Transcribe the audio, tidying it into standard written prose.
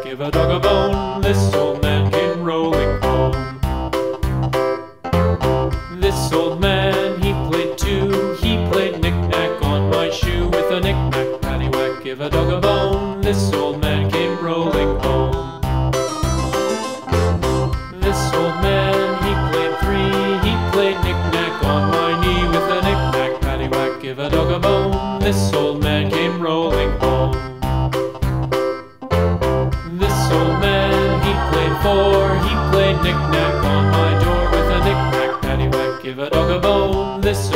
give a dog a bone. This old man came rolling home. This old man, he played too. He played knick-knack on my shoe. With a knick-knack, paddywhack, give a dog a bone. This old man came rolling home. This old man, he played three. He played knick-knack on my knee. With a knick-knack, paddywhack, give a dog a bone. This old man came rolling home. This old man, he played four. He played knick-knack on my door. With a knick-knack, paddywhack, give a dog a bone. This